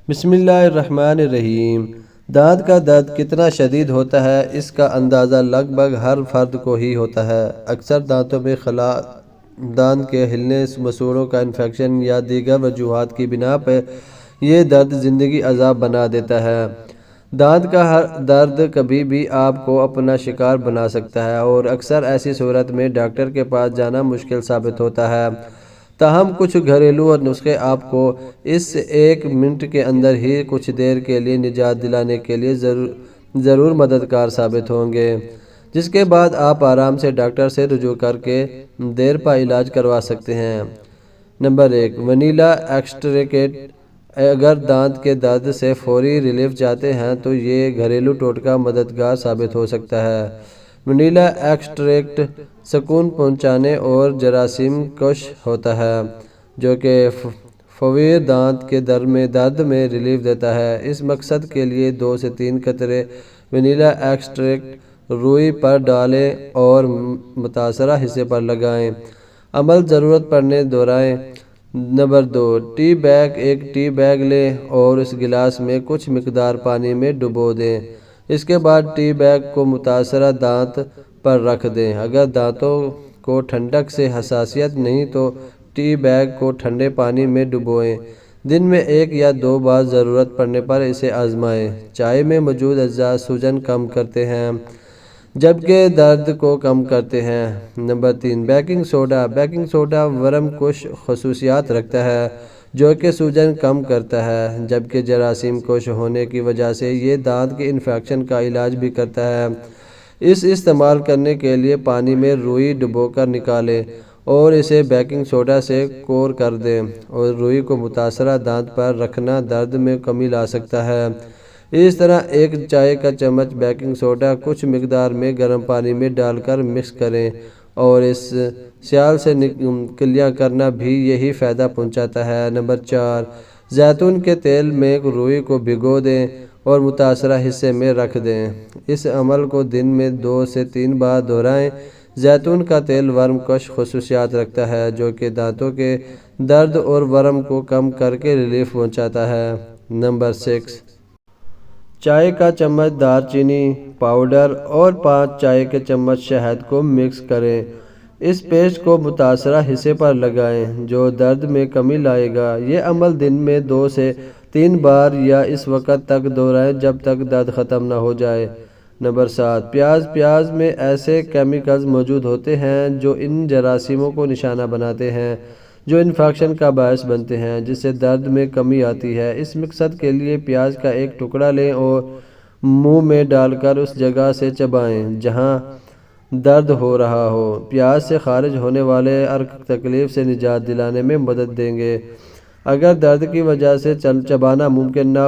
بسم اللہ الرحمن الرحیم۔ دانت کا درد کتنا شدید ہوتا ہے اس کا اندازہ لگ بھگ ہر فرد کو ہی ہوتا ہے۔ اکثر دانتوں میں خلا، دانت کے ہلنے، مسوڑھوں کا انفیکشن یا دیگر وجوہات کی بنا پر یہ درد زندگی عذاب بنا دیتا ہے۔ دانت کا ہر درد کبھی بھی آپ کو اپنا شکار بنا سکتا ہے اور اکثر ایسی صورت میں ڈاکٹر کے پاس جانا مشکل ثابت ہوتا ہے۔ تاہم کچھ گھریلو اور نسخے آپ کو اس 1 منٹ کے اندر ہی کچھ دیر کے لیے نجات دلانے کے لیے ضرور مددگار ثابت ہوں گے، جس کے بعد آپ آرام سے ڈاکٹر سے رجوع کر کے دیر پا علاج کروا سکتے ہیں۔ Number 1، vanilla extract. اگر دانت کے درد سے فوری ریلیف چاہتے ہیں تو یہ گھریلو ٹوٹکا مددگار ثابت ہو سکتا ہے۔ ونیلا ایکسٹریکٹ سکون پہنچانے اور جراثیم کش ہوتا ہے، جو کہ فوری دانت کے درد میں ریلیف دیتا ہے۔ اس مقصد کے لیے 2 سے 3 قطرے ونیلا ایکسٹریکٹ روئی پر ڈالیں اور متاثرہ حصے پر لگائیں۔ عمل ضرورت پڑنے دہرائیں۔ نمبر 2، ٹی بیگ۔ ایک ٹی بیگ لیں اور اس گلاس میں کچھ مقدار پانی میں ڈبو دیں۔ اس کے بعد ٹی بیگ کو متاثرہ دانت پر رکھ دیں۔ اگر دانتوں کو ٹھنڈک سے حساسیت نہیں تو ٹی بیگ کو ٹھنڈے پانی میں ڈبوئیں۔ دن میں 1 یا 2 بار ضرورت پڑنے پر اسے آزمائیں۔ چائے میں موجود اجزاء سوجن کم کرتے ہیں جبکہ درد کو کم کرتے ہیں۔ نمبر 3، بیکنگ سوڈا۔ بیکنگ سوڈا ورم کش خصوصیات رکھتا ہے جو کہ سوجن کم کرتا ہے، جبکہ جراثیم کش ہونے کی وجہ سے یہ دانت کے انفیکشن کا علاج بھی کرتا ہے۔ استعمال کرنے کے لیے پانی میں روئی ڈبو کر نکالیں اور اسے بیکنگ سوڈا سے کور کر دیں اور روئی کو متاثرہ دانت پر رکھنا درد میں کمی لا سکتا ہے۔ اس طرح 1 چائے کا چمچ بیکنگ سوڈا کچھ مقدار میں گرم پانی میں ڈال کر مکس کریں اور اس سیال سے کلیاں کرنا بھی یہی فائدہ پہنچاتا ہے۔ نمبر 4، زیتون کے تیل میں روئی کو بھگو دیں اور متاثرہ حصے میں رکھ دیں۔ اس عمل کو دن میں 2 سے 3 بار دہرائیں۔ زیتون کا تیل ورم کش خصوصیات رکھتا ہے جو کہ دانتوں کے درد اور ورم کو کم کر کے ریلیف پہنچاتا ہے۔ نمبر 6، چائے کا چمچ دار چینی پاؤڈر اور 5 چائے کے چمچ شہد کو مکس کریں۔ اس پیسٹ کو متاثرہ حصے پر لگائیں جو درد میں کمی لائے گا۔ یہ عمل دن میں 2 سے 3 بار یا اس وقت تک دہرائیں جب تک درد ختم نہ ہو جائے۔ نمبر 7، پیاز۔ پیاز میں ایسے کیمیکلز موجود ہوتے ہیں جو ان جراثیموں کو نشانہ بناتے ہیں جو انفیکشن کا باعث بنتے ہیں، جس سے درد میں کمی آتی ہے۔ اس مقصد کے لیے پیاز کا ایک ٹکڑا لیں اور منہ میں ڈال کر اس جگہ سے چبائیں جہاں درد ہو رہا ہو۔ پیاز سے خارج ہونے والے عرق تکلیف سے نجات دلانے میں مدد دیں گے۔ اگر درد کی وجہ سے چبانا ممکن نہ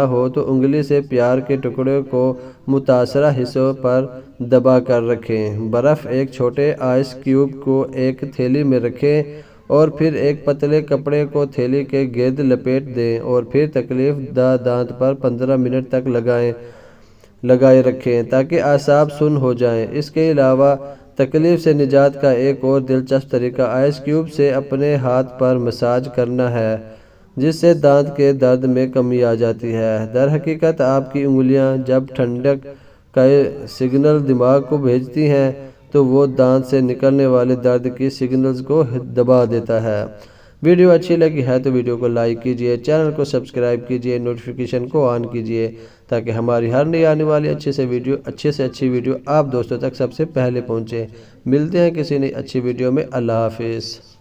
ہو تو انگلی سے پیاز کے ٹکڑے کو متاثرہ حصوں پر دبا کر رکھیں۔ برف، ایک چھوٹے آئس کیوب کو ایک تھیلی میں رکھیں اور پھر ایک پتلے کپڑے کو تھیلی کے گرد لپیٹ دیں اور پھر تکلیف دہ دانت پر 15 منٹ تک لگائے رکھیں تاکہ اعصاب سن ہو جائیں۔ اس کے علاوہ تکلیف سے نجات کا ایک اور دلچسپ طریقہ آئس کیوب سے اپنے ہاتھ پر مساج کرنا ہے، جس سے دانت کے درد میں کمی آ جاتی ہے۔ در حقیقت آپ کی انگلیاں جب ٹھنڈک کا سگنل دماغ کو بھیجتی ہیں تو وہ دانت سے نکلنے والے درد کی سگنلز کو دبا دیتا ہے۔ ویڈیو اچھی لگی ہے تو ویڈیو کو لائک کیجئے، چینل کو سبسکرائب کیجئے، نوٹیفیکیشن کو آن کیجئے تاکہ ہماری ہر نئی آنے والی اچھی سے اچھی ویڈیو آپ دوستوں تک سب سے پہلے پہنچے۔ ملتے ہیں کسی نئی اچھی ویڈیو میں۔ اللہ حافظ۔